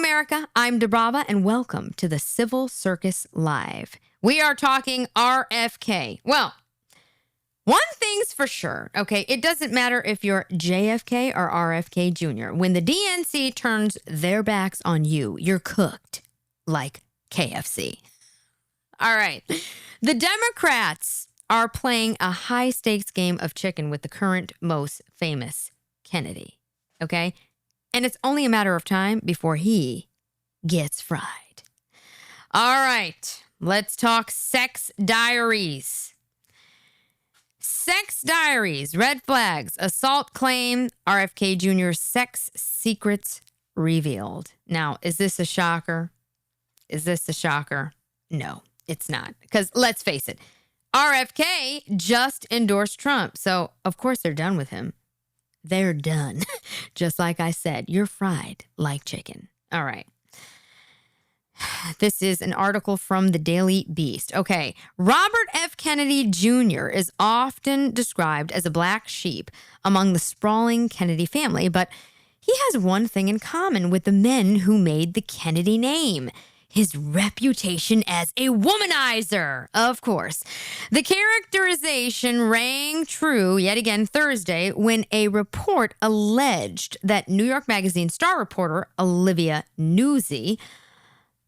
America, I'm DiBRAVA, and welcome to the Civil Circus Live. We are talking RFK. Well, one thing's for sure, okay? It doesn't matter if you're JFK or RFK Jr. When the DNC turns their backs on you, you're cooked like KFC. All right. The Democrats are playing a high-stakes game of chicken with the current most famous Kennedy, okay? And it's only a matter of time before he gets fried. All right. Let's talk sex diaries. Sex diaries, red flags, assault claim, RFK Jr. sex secrets revealed. Now, is this a shocker? Is this a shocker? No, it's not. Because let's face it, RFK just endorsed Trump. So, of course, they're done with him. They're done. Just like I said, you're fried like chicken. All right. This is an article from the Daily Beast. Okay. Robert F. Kennedy Jr. is often described as a black sheep among the sprawling Kennedy family, but he has one thing in common with the men who made the Kennedy name: his reputation as a womanizer, of course. The characterization rang true yet again Thursday when a report alleged that New York Magazine star reporter Olivia Nuzzi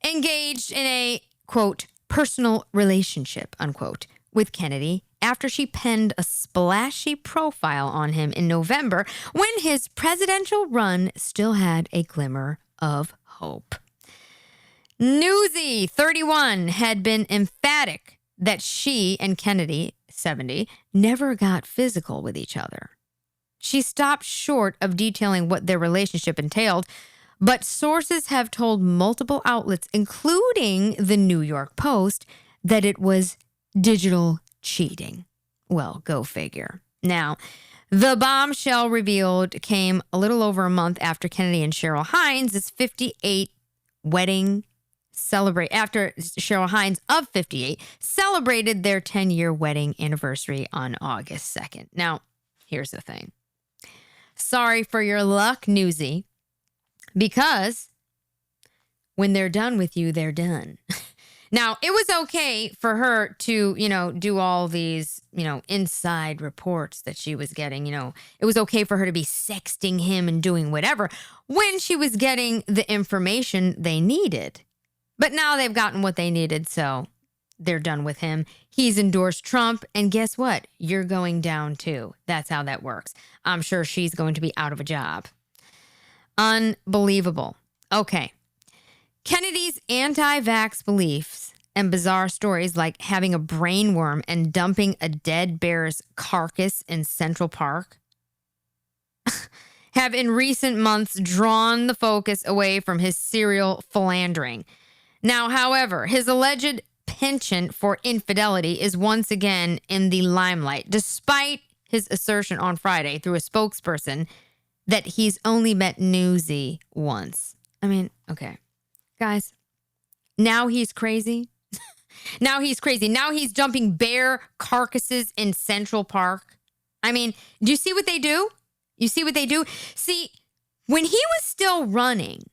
engaged in a, quote, personal relationship, unquote, with Kennedy after she penned a splashy profile on him in November when his presidential run still had a glimmer of hope. Nuzzi, 31, had been emphatic that she and Kennedy, 70, never got physical with each other. She stopped short of detailing what their relationship entailed, but sources have told multiple outlets, including the New York Post, that it was digital cheating. Well, go figure. Now, the bombshell revealed came a little over a month after Kennedy and Cheryl Hines' 58 wedding after Cheryl Hines of 58 celebrated their 10-year wedding anniversary on August 2nd. Now, here's the thing. Sorry for your luck, Nuzzi, because when they're done with you, they're done. Now, it was okay for her to, do all these, inside reports that she was getting. It was okay for her to be sexting him and doing whatever when she was getting the information they needed. But now they've gotten what they needed, so they're done with him. He's endorsed Trump, and guess what? You're going down too. That's how that works. I'm sure she's going to be out of a job. Unbelievable. Okay. Kennedy's anti-vax beliefs and bizarre stories like having a brain worm and dumping a dead bear's carcass in Central Park have in recent months drawn the focus away from his serial philandering. Now, however, his alleged penchant for infidelity is once again in the limelight, despite his assertion on Friday through a spokesperson that he's only met Nuzzi once. I mean, okay. Guys, now he's crazy. Now he's crazy. Now he's dumping bear carcasses in Central Park. I mean, do you see what they do? You see what they do? See, when he was still running,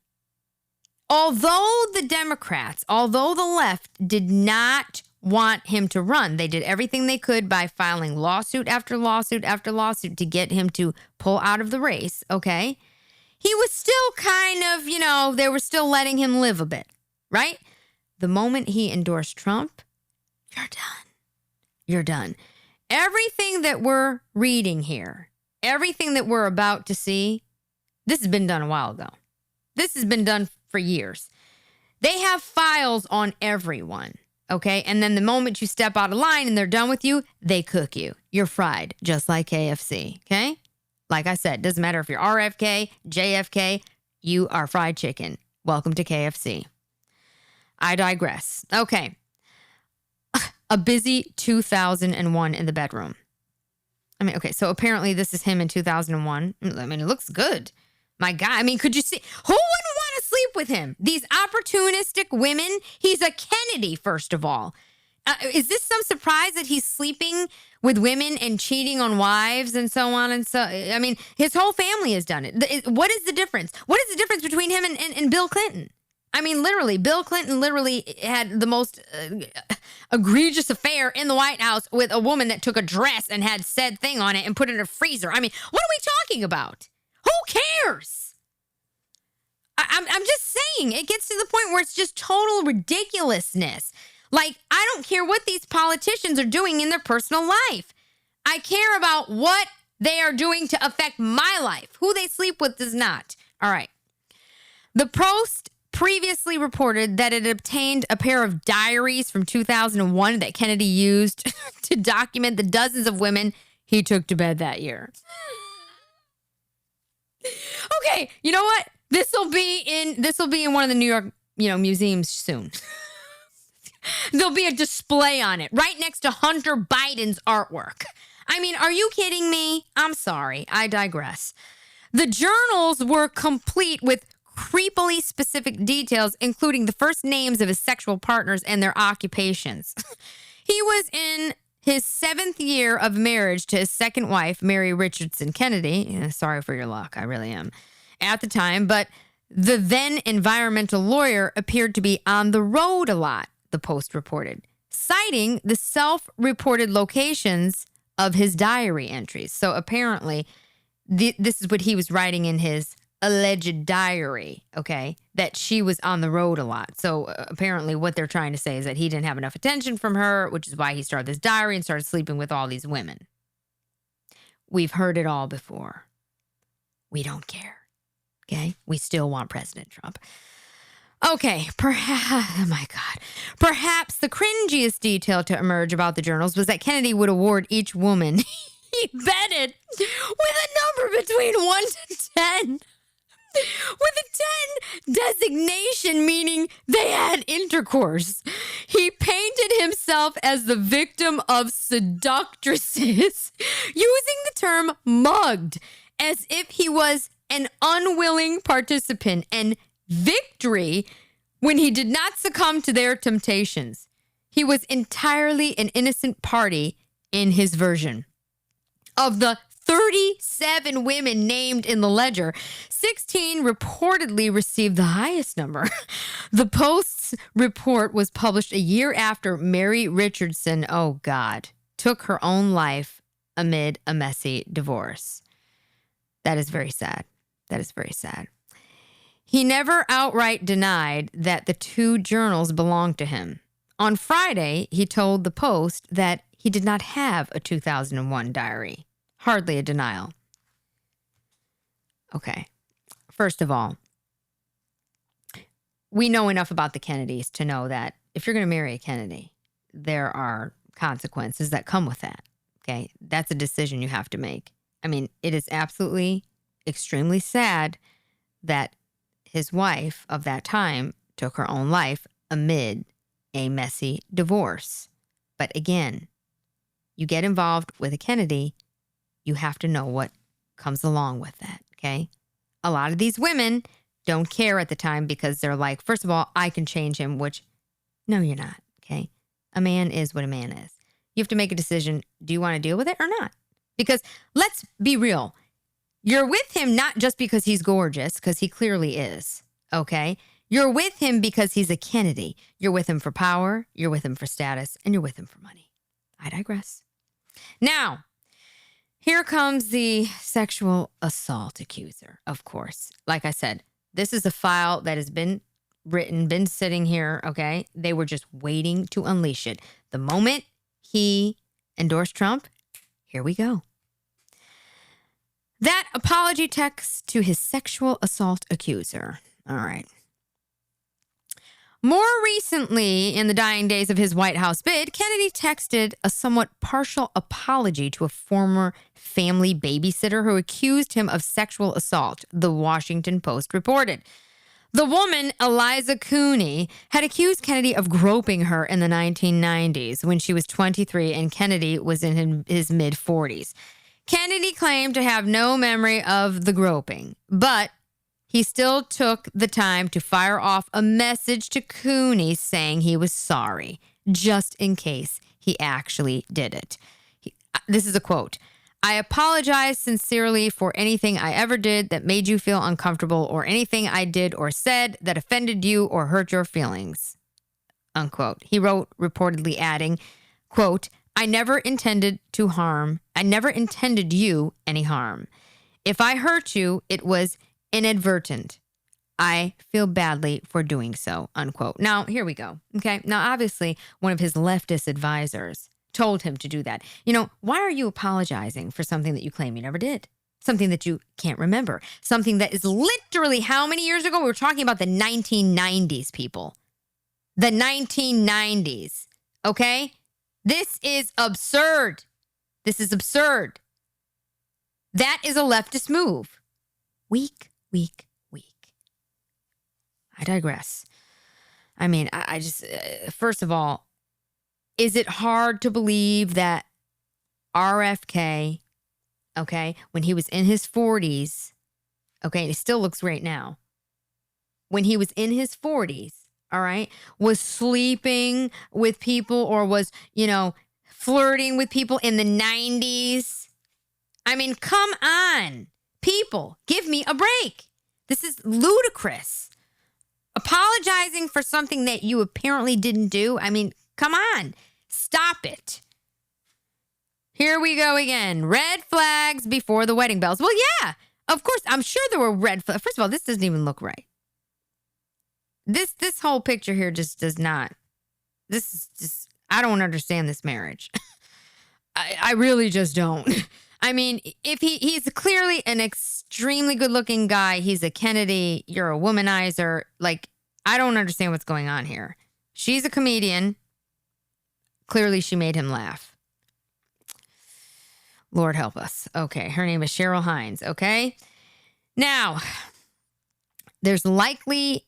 although the left did not want him to run, they did everything they could by filing lawsuit after lawsuit after lawsuit to get him to pull out of the race, okay? He was still kind of, they were still letting him live a bit, right? The moment he endorsed Trump, you're done. You're done. Everything that we're reading here, everything that we're about to see, this has been done a while ago. This has been done for years. They have files on everyone, okay? And then the moment you step out of line and they're done with you, they cook you. You're fried, just like KFC, okay? Like I said, doesn't matter if you're RFK, JFK, you are fried chicken. Welcome to KFC. I digress. Okay. A busy 2001 in the bedroom. I mean, okay, so apparently this is him in 2001. I mean, it looks good. My God, I mean, could you see? Who wouldn't want to sleep with him? These opportunistic women. He's a Kennedy, first of all. Is this some surprise that he's sleeping with women and cheating on wives and so on and so? I mean, his whole family has done it. What is the difference? What is the difference between him and Bill Clinton? I mean, literally, Bill Clinton literally had the most egregious affair in the White House with a woman that took a dress and had said thing on it and put it in a freezer. I mean, what are we talking about? Who cares? I'm just saying, it gets to the point where it's just total ridiculousness. Like, I don't care what these politicians are doing in their personal life. I care about what they are doing to affect my life. Who they sleep with does not. All right. The Post previously reported that it obtained a pair of diaries from 2001 that Kennedy used to document the dozens of women he took to bed that year. Okay, you know what? This will be in one of the New York, museums soon. There'll be a display on it right next to Hunter Biden's artwork. I mean, are you kidding me? I'm sorry. I digress. The journals were complete with creepily specific details, including the first names of his sexual partners and their occupations. He was in his 7th year of marriage to his second wife, Mary Richardson Kennedy. Sorry for your luck. I really am. At the time, but the then environmental lawyer appeared to be on the road a lot, the Post reported, citing the self-reported locations of his diary entries. So apparently, this is what he was writing in his alleged diary, okay, that she was on the road a lot. So apparently what they're trying to say is that he didn't have enough attention from her, which is why he started this diary and started sleeping with all these women. We've heard it all before. We don't care. Okay, we still want President Trump. Okay, perhaps the cringiest detail to emerge about the journals was that Kennedy would award each woman he bedded with a number between 1 to 10. With a 10 designation, meaning they had intercourse. He painted himself as the victim of seductresses, using the term mugged, as if he was an unwilling participant, and victory when he did not succumb to their temptations. He was entirely an innocent party in his version. Of the 37 women named in the ledger, 16 reportedly received the highest number. The Post's report was published a year after Mary Richardson, oh God, took her own life amid a messy divorce. That is very sad. That is very sad. He never outright denied that the two journals belonged to him. On Friday, he told the Post that he did not have a 2001 diary. Hardly a denial. Okay. First of all, we know enough about the Kennedys to know that if you're going to marry a Kennedy, there are consequences that come with that. Okay. That's a decision you have to make. I mean, it is absolutely extremely sad that his wife of that time took her own life amid a messy divorce. But again, you get involved with a Kennedy, you have to know what comes along with that, okay? A lot of these women don't care at the time because they're like, first of all, I can change him, which, no, you're not, okay? A man is what a man is. You have to make a decision. Do you want to deal with it or not? Because let's be real. You're with him not just because he's gorgeous, because he clearly is, okay? You're with him because he's a Kennedy. You're with him for power, you're with him for status, and you're with him for money. I digress. Now, here comes the sexual assault accuser, of course. Like I said, this is a file that has been written, been sitting here, okay? They were just waiting to unleash it. The moment he endorsed Trump, here we go. That apology text to his sexual assault accuser. All right. More recently, in the dying days of his White House bid, Kennedy texted a somewhat partial apology to a former family babysitter who accused him of sexual assault, the Washington Post reported. The woman, Eliza Cooney, had accused Kennedy of groping her in the 1990s when she was 23 and Kennedy was in his mid-40s. Kennedy claimed to have no memory of the groping, but he still took the time to fire off a message to Cooney saying he was sorry, just in case he actually did it. This is a quote. I apologize sincerely for anything I ever did that made you feel uncomfortable or anything I did or said that offended you or hurt your feelings, unquote. He wrote, reportedly adding, quote, I never intended you any harm. If I hurt you, it was inadvertent. I feel badly for doing so, unquote. Now, here we go. Okay. Now, obviously, one of his leftist advisors told him to do that. Why are you apologizing for something that you claim you never did? Something that you can't remember. Something that is literally how many years ago? We were talking about the 1990s, people. The 1990s. Okay? This is absurd. This is absurd. That is a leftist move. Weak. I digress. I mean, I just, first of all, is it hard to believe that RFK, okay, when he was in his 40s, okay, and he still looks great now, when he was in his 40s, all right, was sleeping with people or was, flirting with people in the 90s? I mean, come on. People, give me a break. This is ludicrous. Apologizing for something that you apparently didn't do. I mean, come on. Stop it. Here we go again. Red flags before the wedding bells. Well, yeah, of course. I'm sure there were red flags. First of all, this doesn't even look right. This whole picture here just does not. This is just, I don't understand this marriage. I really just don't. I mean, if he's clearly an extremely good-looking guy. He's a Kennedy. You're a womanizer. Like, I don't understand what's going on here. She's a comedian. Clearly, she made him laugh. Lord help us. Okay, her name is Cheryl Hines, okay? Now, there's likely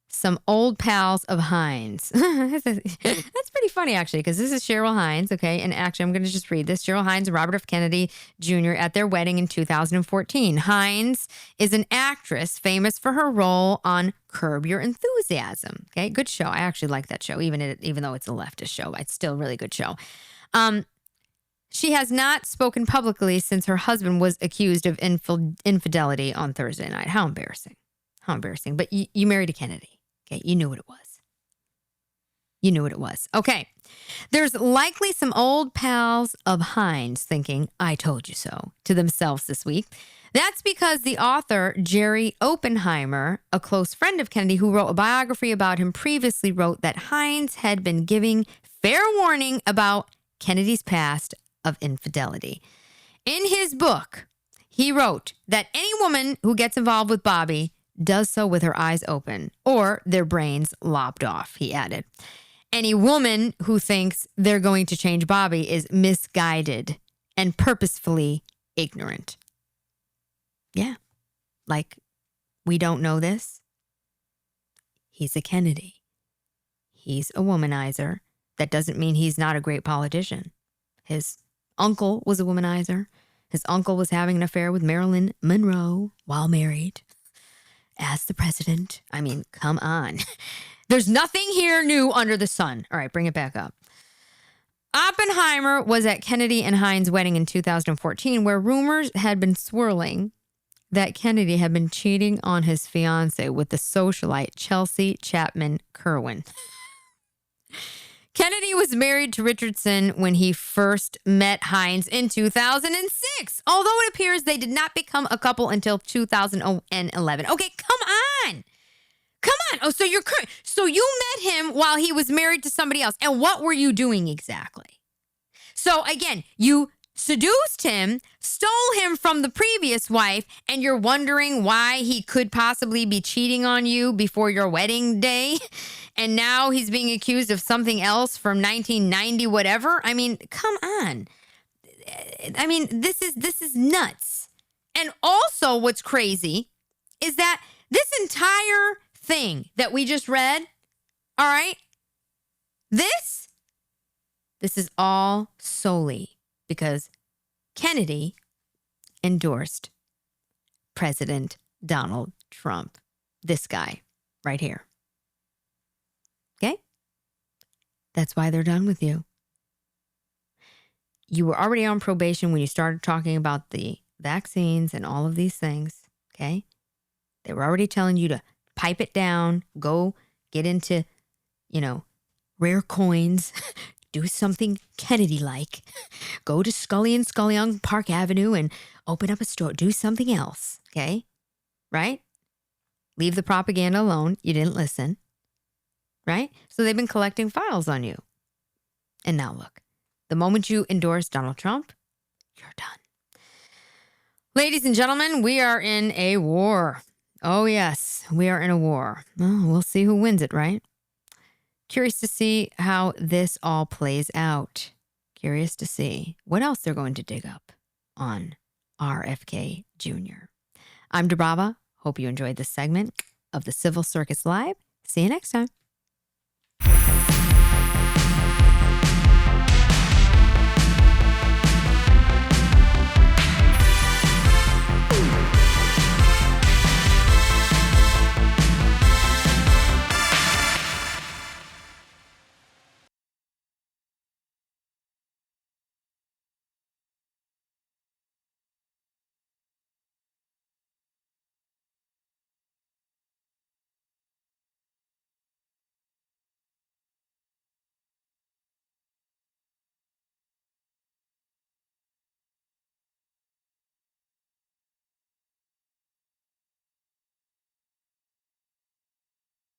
some old pals of Hines. That's pretty funny, actually, because this is Cheryl Hines, okay? And actually, I'm going to just read this. Cheryl Hines and Robert F. Kennedy Jr. at their wedding in 2014. Hines is an actress famous for her role on Curb Your Enthusiasm, okay? Good show. I actually like that show, even though it's a leftist show. It's still a really good show. She has not spoken publicly since her husband was accused of infidelity on Thursday night. How embarrassing. How embarrassing. But you married a Kennedy. Okay, you knew what it was. You knew what it was. Okay, there's likely some old pals of Hines thinking, I told you so, to themselves this week. That's because the author, Jerry Oppenheimer, a close friend of Kennedy who wrote a biography about him, previously wrote that Hines had been giving fair warning about Kennedy's past of infidelity. In his book, he wrote that any woman who gets involved with Bobby does so with her eyes open or their brains lopped off, he added. Any woman who thinks they're going to change Bobby is misguided and purposefully ignorant. Yeah, like we don't know this. He's a Kennedy. He's a womanizer. That doesn't mean he's not a great politician. His uncle was a womanizer. His uncle was having an affair with Marilyn Monroe while married as the president. I mean, come on. There's nothing here new under the sun. All right, bring it back up. Oppenheimer was at Kennedy and Hines' wedding in 2014, where rumors had been swirling that Kennedy had been cheating on his fiancée with the socialite Chelsea Chapman Kerwin. Kennedy was married to Richardson when he first met Hines in 2006, although it appears they did not become a couple until 2011. Okay, come on. Come on. Oh, so you met him while he was married to somebody else. And what were you doing exactly? So again, you seduced him, stole him from the previous wife, and you're wondering why he could possibly be cheating on you before your wedding day. And now he's being accused of something else from 1990, whatever. I mean, come on. I mean, this is nuts. And also what's crazy is that this entire thing that we just read, all right, this is all solely because Kennedy endorsed President Donald Trump. This guy right here. Okay? That's why they're done with you. You were already on probation when you started talking about the vaccines and all of these things, okay? They were already telling you to pipe it down, go get into, rare coins, do something Kennedy-like, go to Scully and Scully on Park Avenue and open up a store, do something else, okay? Right? Leave the propaganda alone. You didn't listen, right? So they've been collecting files on you. And now look. The moment you endorse Donald Trump, you're done. Ladies and gentlemen, we are in a war. Oh, yes, we are in a war. Well, we'll see who wins it, right? Curious to see how this all plays out. Curious to see what else they're going to dig up on RFK Jr. I'm DiBRAVA. Hope you enjoyed this segment of the Civil Circus Live. See you next time.